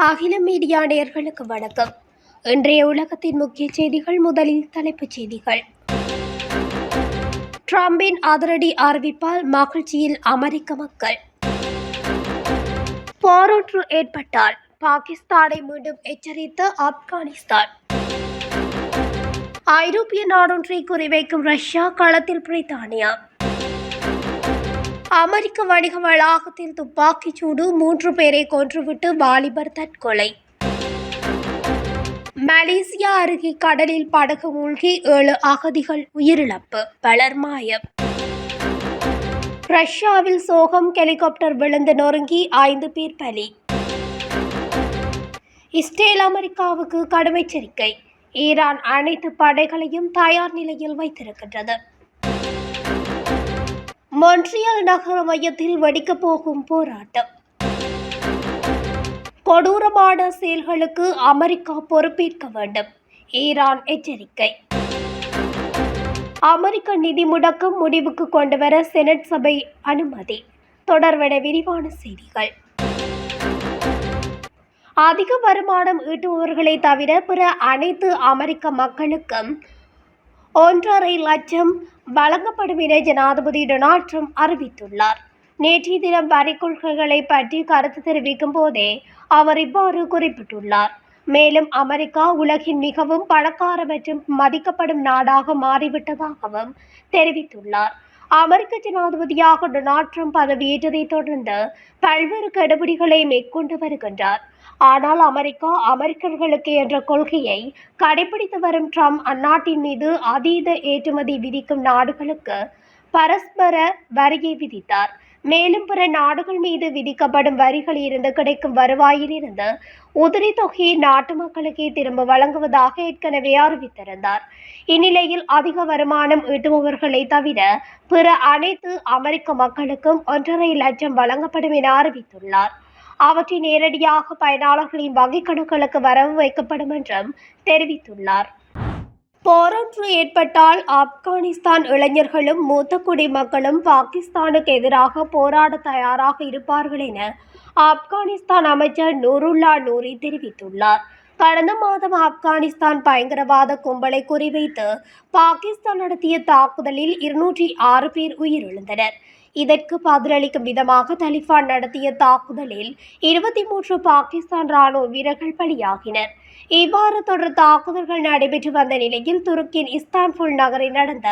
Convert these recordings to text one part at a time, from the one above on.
அகில மீடியா நேயர்களுக்கு வணக்கம். இன்றைய உலகத்தின் முக்கிய செய்திகள். முதலில் தலைப்புச் செய்திகள். ட்ரம்பின் அதிரடி அறிவிப்பால் மகிழ்ச்சியில் அமெரிக்க மக்கள். போரொன்று ஏற்பட்டால் பாகிஸ்தானை மீண்டும் எச்சரித்த ஆப்கானிஸ்தான். ஐரோப்பிய நாடொன்றை குறிவைக்கும் ரஷ்யா, களத்தில் பிரித்தானியா. அமெரிக்க வணிக வளாகத்தில் துப்பாக்கிச் சூடு, 3 பேரை கொன்றுவிட்டு வாலிபர் தற்கொலை. மலேசியா அருகே கடலில் படகு மூழ்கி 7 அகதிகள் உயிரிழப்பு, பலர் மாயம். ரஷ்யாவில் சோகம், ஹெலிகாப்டர் விழுந்து நொறுங்கி 5 பேர் பலி. இஸ்ரேல் அமெரிக்காவுக்கு கடும் எச்சரிக்கை. ஈரான் அனைத்து படைகளையும் தயார் நிலையில் வைத்திருக்கின்றது. மொன்ட்ரியால் நகர மையத்தில் வெடிக்கப் போகும் போராட்டம். கொடூரமான செயல்களுக்கு அமெரிக்கா பொறுப்பேற்க வேண்டும், ஈரான் எச்சரிக்கை. அமெரிக்க நிதி முடக்கம் முடிவுக்கு கொண்டுவர செனட் சபை அனுமதி. தொடர்வென விரிவான செய்திகள். அதிக வருமானம் ஈட்டுபவர்களை தவிர பிற அனைத்து அமெரிக்க மக்களுக்கும் 1.5 லட்சம் வழங்கப்படும் என ஜனாதிபதி டொனால்ட் ட்ரம்ப் அறிவித்துள்ளார். நேற்றைய தினம் வரி கொள்கைகளை பற்றி கருத்து தெரிவிக்கும் போதே அவர் இவ்வாறு குறிப்பிட்டுள்ளார். மேலும் அமெரிக்கா உலகின் மிகவும் பணக்கார மற்றும் மதிக்கப்படும் நாடாக மாறிவிட்டதாகவும் தெரிவித்துள்ளார். அமெரிக்க ஜனாதிபதியாக டொனால்ட் ட்ரம்ப் பதவியேற்றதை தொடர்ந்து பல்வேறு கெடுபிடிகளை மேற்கொண்டு வருகின்றார். ஆனால் அமெரிக்கர்களுக்கு என்ற கொள்கையை கடைபிடித்து வரும் ட்ரம்ப் அந்நாட்டின் மீது அதீத ஏற்றுமதி விதிக்கும் நாடுகளுக்கு பரஸ்பர வரியை விதித்தார். மேலும் பிற நாடுகள் மீது விதிக்கப்படும் வரிகளில் இருந்து கிடைக்கும் வருவாயிலிருந்து உதிரி தொகையை நாட்டு மக்களுக்கே திரும்ப வழங்குவதாக ஏற்கனவே அறிவித்திருந்தார். இந்நிலையில் அதிக வருமானம் ஈட்டுபவர்களை தவிர பிற அனைத்து அமெரிக்க மக்களுக்கும் 1.5 லட்சம் வழங்கப்படும் என அறிவித்துள்ளார். அவற்றை நேரடியாக பயனாளர்களின் வங்கிக் கணக்குகளுக்கு வரவு வைக்கப்படும் என்றும் தெரிவித்துள்ளார். போரொன்று ஏற்பட்டால் ஆப்கானிஸ்தான் இளைஞர்களும் மூத்த குடிமக்களும் பாகிஸ்தானுக்கு எதிராக போராட தயாராக இருப்பார்கள் என ஆப்கானிஸ்தான் அமைச்சர் நூருல்லா நூரி தெரிவித்துள்ளார். கடந்த மாதம் ஆப்கானிஸ்தான் பயங்கரவாத கும்பலை குறிவைத்து பாகிஸ்தான் நடத்திய தாக்குதலில் 206 பேர் உயிரிழந்தனர். இதற்கு பதிலளிக்கும் விதமாக தலிபான் நடத்திய தாக்குதலில் 23 பாகிஸ்தான் ராணுவ வீரர்கள் பலியாகினர். இவ்வாறு தொடர் தாக்குதல்கள் நடைபெற்று வந்த நிலையில் துருக்கியின் இஸ்தான்புல் நகரில் நடந்த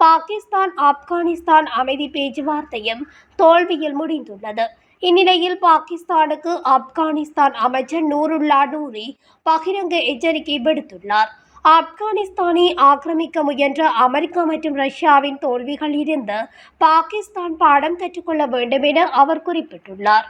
பாகிஸ்தான் ஆப்கானிஸ்தான் அமைதி பேச்சுவார்த்தையும் தோல்வியில் முடிந்துள்ளது. இந்நிலையில் பாகிஸ்தானுக்கு ஆப்கானிஸ்தான் அமைச்சர் நூருல்லா நூரி பகிரங்க எச்சரிக்கை விடுத்துள்ளார். ஆப்கானிஸ்தானை ஆக்கிரமிக்க முயன்ற அமெரிக்கா மற்றும் ரஷ்யாவின் தோல்விகளில் இருந்து பாகிஸ்தான் பாடம் கற்றுக்கொள்ள வேண்டும் என அவர் குறிப்பிட்டுள்ளார்.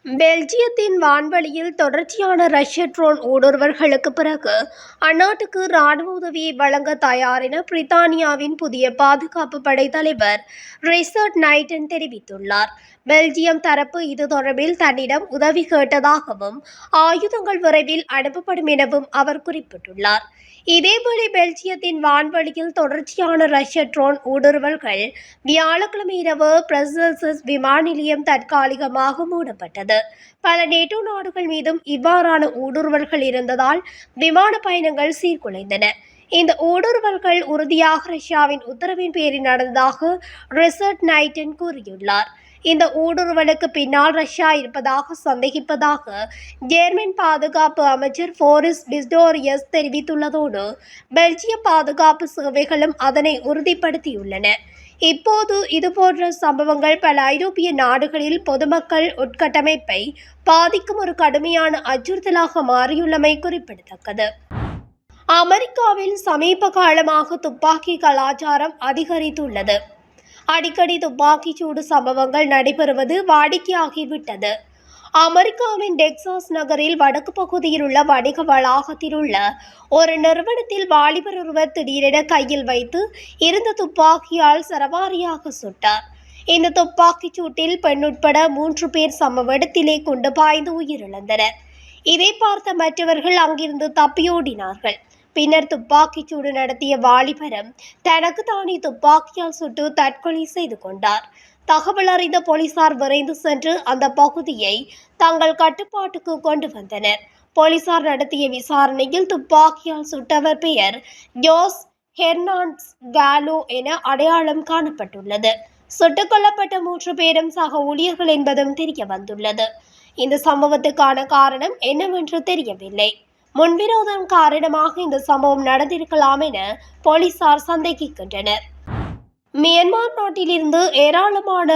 பெல்ஜியத்தின் வான்வெளியில் தொடர்ச்சியான ரஷ்ய ட்ரோன் ஊடுருவல்களுக்கு பிறகு அந்நாட்டுக்கு இராணுவ உதவியை வழங்க தயார் என பிரித்தானியாவின் புதிய பாதுகாப்பு படை தலைவர் ரிச்சர்ட் நைட்டன் தெரிவித்துள்ளார். பெல்ஜியம் தரப்பு இது தொடர்பில் தன்னிடம் உதவி கேட்டதாகவும் ஆயுதங்கள் விரைவில் அனுப்பப்படும் எனவும் அவர் குறிப்பிட்டுள்ளார். இதேவேளை பெல்ஜியத்தின் வான்வெளியில் தொடர்ச்சியான ரஷ்ய ட்ரோன் ஊடுருவல்கள் வியாழக்கிழமை இரவு பிரசல்சஸ் விமான நிலையம் தற்காலிகமாக மூடப்பட்டது. பல நேட்டோ நாடுகள் மீதும் இவ்வாறான ஊடுருவல்கள் இருந்ததால் விமான பயணங்கள் சீர்குலைந்தன. இந்த ஊடுருவல்கள் உறுதியாக ரஷ்யாவின் உத்தரவின் பேரில் நடந்ததாக ரிச்சர்ட் நைட்டன் கூறியுள்ளார். இந்த ஊடுருவலுக்கு பின்னால் ரஷ்யா இருப்பதாக சந்தேகிப்பதாக ஜெர்மன் பாதுகாப்பு அமைச்சர் போரிஸ் பிஸ்டோரியஸ் தெரிவித்துள்ளதோடு பெல்ஜிய பாதுகாப்பு சேவைகளும் அதனை உறுதிப்படுத்தியுள்ளன. இப்போது இதுபோன்ற சம்பவங்கள் பல ஐரோப்பிய நாடுகளில் பொதுமக்கள் உட்கட்டமைப்பை பாதிக்கும் ஒரு கடுமையான அச்சுறுத்தலாக மாறியுள்ளமை குறிப்பிடத்தக்கது. அமெரிக்காவில் சமீப காலமாக துப்பாக்கி கலாச்சாரம் அதிகரித்துள்ளது. அடிக்கடி துப்பாக்கிச் சூடு சம்பவங்கள் நடைபெறுவது வாடிக்கையாகிவிட்டது. அமெரிக்காவின் டெக்சாஸ் நகரில் வடக்கு பகுதியில் உள்ள வணிக வளாகத்தில் உள்ள ஒரு நிறுவனத்தில் வாலிபர் ஒருவர் திடீரென கையில் வைத்து இருந்த துப்பாக்கியால் சரமாரியாக சுட்டார். இந்த துப்பாக்கிச் சூட்டில் பெண் உட்பட 3 பேர் சம்பவ இடத்திலே கொண்டு பாய்ந்து உயிரிழந்தனர். இதை பார்த்த மற்றவர்கள் அங்கிருந்து தப்பியோடினார்கள். பின்னர் துப்பாக்கிச் சூடு நடத்திய வாலிபரும் தனக்கு தானே துப்பாக்கியால் சுட்டு தற்கொலை செய்து கொண்டார். தகவல் அறிந்த போலீசார் விரைந்து சென்று அந்த பகுதியை தங்கள் கட்டுப்பாட்டுக்கு கொண்டு வந்தனர். போலீசார் நடத்திய விசாரணையில் துப்பாக்கியால் சுட்டவர் பெயர் ஜோஸ் ஹெர்னாண்டஸ் காலோ என அடையாளம் காணப்பட்டுள்ளது. சுட்டுக் கொல்லப்பட்ட 3 பேரும் சக ஊழியர்கள் என்பதும் தெரிய வந்துள்ளது. இந்த சம்பவத்துக்கான காரணம் என்னவென்று தெரியவில்லை. முன்விரோதம் காரணமாக இந்த சம்பவம் நடந்திருக்கலாம் என போலீசார் சந்தேகிக்கின்றனர். மியான்மர் நாட்டிலிருந்து ஏராளமான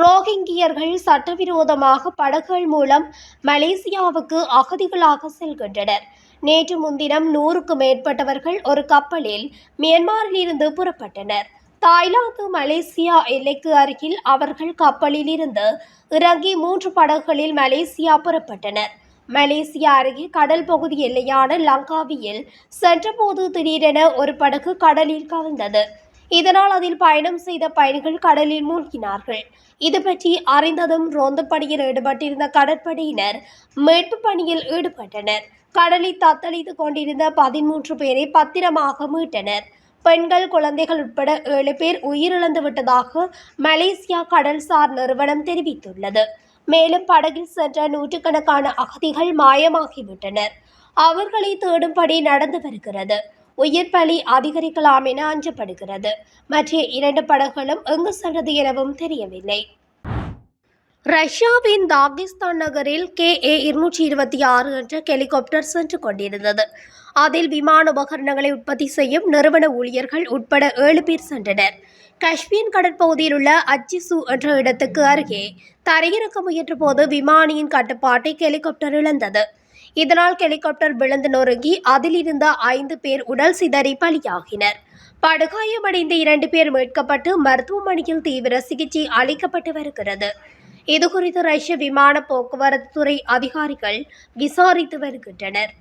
ரோஹிங்கியர்கள் சட்டவிரோதமாக படகுகள் மூலம் மலேசியாவுக்கு அகதிகளாக செல்கின்றனர். நேற்று முன்தினம் 100க்கும் மேற்பட்டவர்கள் ஒரு கப்பலில் மியான்மரில் இருந்து புறப்பட்டனர். தாய்லாந்து மலேசியா எல்லைக்கு அருகில் அவர்கள் கப்பலில் இருந்து இறங்கி 3 படகுகளில் மலேசியா புறப்பட்டனர். மலேசியா அருகே கடல் பகுதி எல்லையான லங்காவியில் சென்றபோது திடீரென ஒரு படகு கடலில் கவிழ்ந்தது. இதனால் அதில் பயணம் செய்த பயணிகள் கடலில் மூழ்கினார்கள். இது பற்றி அறிந்ததும் ரோந்து பணியில் ஈடுபட்டிருந்த கடற்படையினர் மீட்பு பணியில் ஈடுபட்டனர். கடலில் தத்தளித்துக் கொண்டிருந்த 13 பேரை பத்திரமாக மீட்டனர். பெண்கள், குழந்தைகள் உட்பட 7 பேர் உயிரிழந்து விட்டதாக மலேசியா கடல்சார் நிறுவனம் தெரிவித்துள்ளது. மேலும் படகில் சென்ற நூற்றுக்கணக்கான அகதிகள் மாயமாகிவிட்டனர். அவர்களை தேடும்படி நடந்து வருகிறது. உயிர் பலி அதிகரிக்கலாம் என அஞ்சப்படுகிறது. மற்ற 2 படகுகளும் எங்கு சென்றது எனவும் தெரியவில்லை. ரஷ்யாவின் தாகிஸ்தான் நகரில் KA-226 என்ற ஹெலிகாப்டர் சென்று கொண்டிருந்தது. அதில் விமான உபகரணங்களை உற்பத்தி செய்யும் நிறுவன ஊழியர்கள் உட்பட 7 பேர் சென்றனர். காஸ்பியன் கடற்பகுதியில் உள்ள அச்சிசு என்ற இடத்துக்கு அருகே தரையிறக்க முயன்ற போது விமானியின் கட்டுப்பாட்டை ஹெலிகாப்டர் இழந்தது. இதனால் ஹெலிகாப்டர் விழுந்து நொறுங்கி அதில் இருந்த 5 பேர் உடல் சிதறி பலியாகினர். படுகாயமடைந்த 2 பேர் மீட்கப்பட்டு மருத்துவமனையில் தீவிர சிகிச்சை அளிக்கப்பட்டு வருகிறது. இதுகுறித்து ரஷ்ய விமான போக்குவரத்து துறை அதிகாரிகள் விசாரித்து வருகின்றனர்.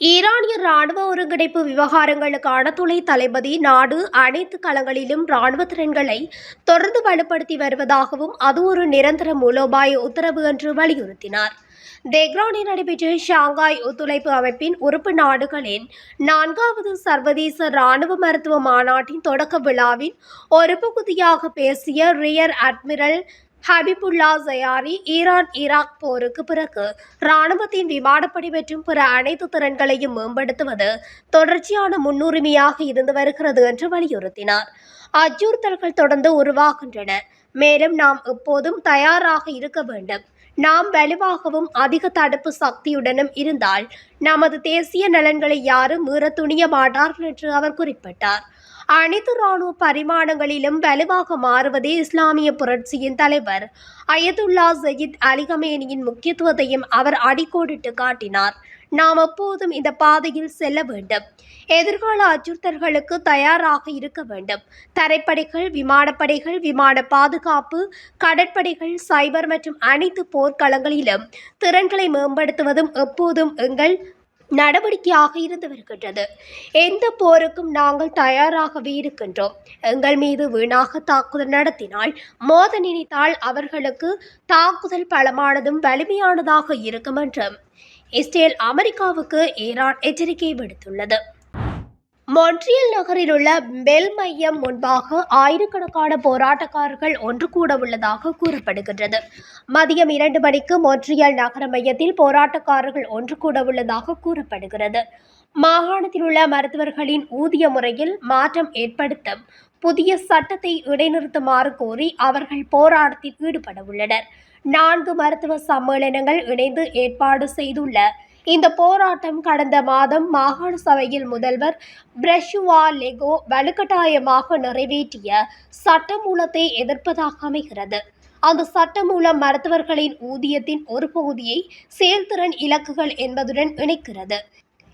ஈரானிய ராணுவ ஒருங்கிணைப்பு விவகாரங்களுக்கான துணை தளபதி நாடு அனைத்து களங்களிலும் ராணுவ திறன்களை தொடர்ந்து வலுப்படுத்தி வருவதாகவும் அது ஒரு நிரந்தர மூலோபாய உத்தரவு என்று வலியுறுத்தினார். தெஹ்ரானில் நடைபெற்ற ஷாங்காய் ஒத்துழைப்பு அமைப்பின் உறுப்பு நாடுகளின் 4வது சர்வதேச இராணுவ மருத்துவ மாநாட்டின் தொடக்க விழாவின் ஒரு பகுதியாக பேசிய ரியர் அட்மிரல் ஹபிபுல்லா ஜயாரி, ஈரான்-ஈராக் போருக்கு பிறகு இராணுவத்தின் விமானப்படை மற்றும் பிற அனைத்து திறன்களையும் மேம்படுத்துவது தொடர்ச்சியான முன்னுரிமையாக இருந்து வருகிறது என்று வலியுறுத்தினார். அச்சுறுத்தல்கள் தொடர்ந்து உருவாகின்றன. மேலும் நாம் எப்போதும் தயாராக இருக்க வேண்டும். நாம் வலுவாகவும் அதிக தடுப்பு சக்தியுடனும் இருந்தால் நமது தேசிய நலன்களை யாரும் மீற துணிய மாட்டார்கள் என்று அவர் குறிப்பிட்டார். அனைத்து இராணுவ பரிமாணங்களிலும் வலுவாக மாறுவதே இஸ்லாமிய புரட்சியின் தலைவர் அயதுல்லா சயீத் அலி கமேனியின் முக்கியத்துவத்தையும் அவர் அடிக்கோடிட்டு காட்டினார். நாம் எப்போதும் இந்த பாதையில் செல்ல வேண்டும். எதிர்கால அச்சுறுத்தல்களுக்கு தயாராக இருக்க வேண்டும். தரைப்படைகள், விமானப்படைகள், விமான பாதுகாப்பு, கடற்படைகள், சைபர் மற்றும் அனைத்து போர்க்களங்களிலும் திறன்களை மேம்படுத்துவதும் எப்போதும் எங்கள் நடவடிக்கையாக இருந்து வருகின்றது. எந்த போருக்கும் நாங்கள் தயாராகவே இருக்கின்றோம். எங்கள் மீது வீணாக தாக்குதல் நடத்தினால், மோத நினைத்தால் அவர்களுக்கு தாக்குதல் பலமானதும் வலிமையானதாக இருக்கும் என்றும் இஸ்ரேல் அமெரிக்காவுக்கு ஈரான் எச்சரிக்கை விடுத்துள்ளது. மொன்ட்ரியல் நகரில் உள்ள பெல் மையம் முன்பாக ஆயிரக்கணக்கான போராட்டக்காரர்கள் ஒன்று கூட உள்ளதாக கூறப்படுகின்றது. மதியம் 2 மணிக்கு மொன்ட்ரியல் நகர மையத்தில் போராட்டக்காரர்கள் ஒன்று கூட உள்ளதாக கூறப்படுகிறது. மாகாணத்தில் உள்ள மருத்துவர்களின் ஊதிய முறையில் மாற்றம் ஏற்படுத்தும் புதிய சட்டத்தை இடைநிறுத்துமாறு கோரி அவர்கள் போராட்டத்தில் ஈடுபட உள்ளனர். 4 மருத்துவ சம்மேளனங்கள் இணைந்து ஏற்பாடு செய்துள்ள இந்த போராட்டம் கடந்த மாதம் மாகாண சபையில் முதல்வர் பிரஷுவா லெகோ வலுக்கட்டாயமாக நிறைவேற்றிய சட்டமூலத்தை எதிர்ப்பதாக அமைகிறது. அந்த சட்டமூலம் மருத்துவர்களின் ஊதியத்தின் ஒரு பகுதியை செயல்திறன் இலக்குகள் என்பதுடன் இணைக்கிறது.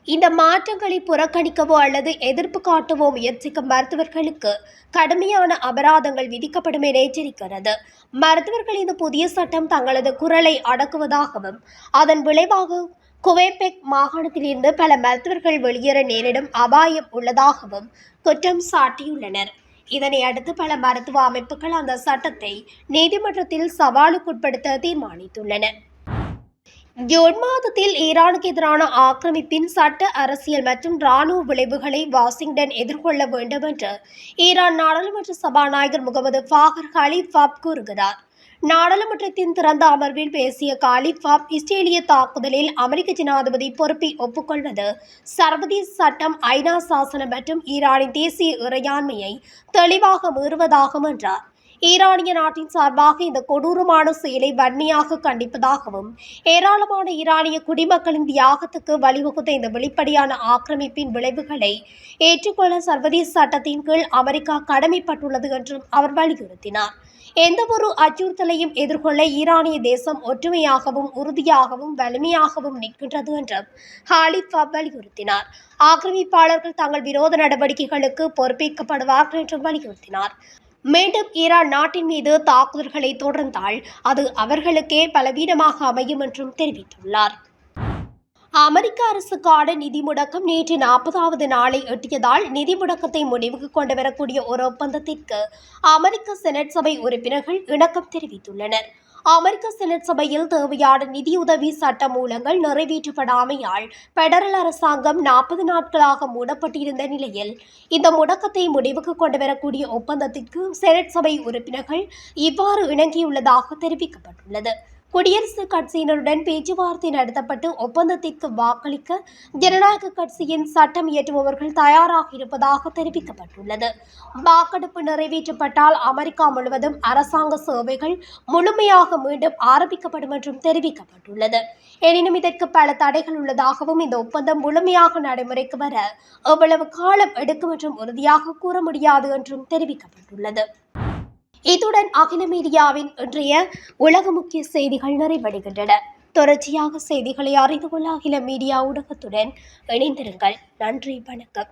இந்த மாற்றங்களை புறக்கணிக்கவோ அல்லது எதிர்ப்பு காட்டவோ முயற்சிக்கும் மருத்துவர்களுக்கு கடுமையான அபராதங்கள் விதிக்கப்படும் என எச்சரிக்கிறது. மருத்துவர்கள் இந்த புதிய சட்டம் தங்களது குரலை அடக்குவதாகவும் அதன் விளைவாக குவேபெக் மாகாணத்திலிருந்து பல மருத்துவர்கள் வெளியேற நேரிடும் அபாயம் உள்ளதாகவும் குற்றம் சாட்டியுள்ளனர். இதனை அடுத்து பல மருத்துவ அமைப்புகள் அந்த சட்டத்தை நீதிமன்றத்தில் சவாலுக்குட்படுத்த தீர்மானித்துள்ளன. ஜூன் மாதத்தில் ஈரானுக்கு எதிரான ஆக்கிரமிப்பின் சட்ட அரசியல் மற்றும் இராணுவ விளைவுகளை வாஷிங்டன் எதிர்கொள்ள வேண்டும் என்று ஈரான் நாடாளுமன்ற சபாநாயகர் முகமது பாகர் கலிஃபாப் கூறுகிறார். நாடாளுமன்றத்தின் திறந்த அமர்வில் பேசிய கலிஃபாப், இஸ்ரேலிய தாக்குதலில் அமெரிக்க ஜனாதிபதி பொறுப்பை ஒப்புக்கொள்வது சர்வதேச சட்டம், ஐநா சாசனம் மற்றும் ஈரானின் தேசிய இறையாண்மையை தெளிவாக மீறுவதாகும் என்றார். ஈரானிய நாட்டின் சார்பாக இந்த கொடூரமான செயலை வன்மையாக கண்டிப்பதாகவும், ஏராளமான ஈரானிய குடிமக்களின் தியாகத்துக்கு வழிவகுத்த இந்த வெளிப்படையான ஆக்கிரமிப்பின் விளைவுகளை ஏற்றுக்கொள்ள சர்வதேச சட்டத்தின் கீழ் அமெரிக்கா கடமைப்பட்டுள்ளது என்றும் அவர் வலியுறுத்தினார். எந்தவொரு அச்சுறுத்தலையும் எதிர்கொள்ள ஈரானிய தேசம் ஒற்றுமையாகவும் உறுதியாகவும் வலிமையாகவும் நிற்கின்றது என்றும் ஹாலிஃபாப் வலியுறுத்தினார். ஆக்கிரமிப்பாளர்கள் தங்கள் விரோத நடவடிக்கைகளுக்கு பொறுப்பேற்கப்படுவார்கள் என்றும் வலியுறுத்தினார். மீண்டும் ஈரான் நாட்டின் மீது தாக்குதல்களை தொடர்ந்தால் அது அவர்களுக்கே பலவீனமாக அமையும் என்றும் தெரிவித்துள்ளார். அமெரிக்க அரசுக்கான நிதி முடக்கம் நேற்று 40வது நாளை எட்டியதால் நிதி முடக்கத்தை முடிவுக்கு கொண்டு வரக்கூடிய ஒரு ஒப்பந்தத்திற்கு அமெரிக்க செனட் சபை உறுப்பினர்கள் இணக்கம் தெரிவித்துள்ளனர். அமெரிக்க செனட் சபையில் தேவையான நிதியுதவி சட்ட மூலங்கள் நிறைவேற்றப்படாமையால் பெடரல் அரசாங்கம் 40 நாட்களாக மூடப்பட்டிருந்த நிலையில் இந்த முடக்கத்தை முடிவுக்கு கொண்டு வரக்கூடிய ஒப்பந்தத்திற்கு செனட் சபை உறுப்பினர்கள் இவ்வாறு இணங்கியுள்ளதாக தெரிவிக்கப்பட்டுள்ளது. குடியரசுக் கட்சியினருடன் பேச்சுவார்த்தை நடத்தப்பட்டு ஒப்பந்தத்திற்கு வாக்களிக்க ஜனநாயக கட்சியின் சட்டம் இயற்றுபவர்கள் தயாராக இருப்பதாக தெரிவிக்கப்பட்டுள்ளது. வாக்கெடுப்பு நிறைவேற்றப்பட்டால் அமெரிக்கா முழுவதும் அரசாங்க சேவைகள் முழுமையாக மீண்டும் ஆரம்பிக்கப்படும் என்றும் தெரிவிக்கப்பட்டுள்ளது. எனினும் இதற்கு பல தடைகள் உள்ளதாகவும், இந்த ஒப்பந்தம் முழுமையாக நடைமுறைக்கு வர எவ்வளவு காலம் எடுக்கும் என்றும் உறுதியாக கூற முடியாது என்றும் தெரிவிக்கப்பட்டுள்ளது. இத்துடன் அகில மீடியாவின் இன்றைய உலக முக்கிய செய்திகள் நிறைவடைகின்றன. தொடர்ச்சியாக செய்திகளை அறிந்து கொள்ள அகில மீடியா ஊடகத்துடன் இணைந்திருங்கள். நன்றி, வணக்கம்.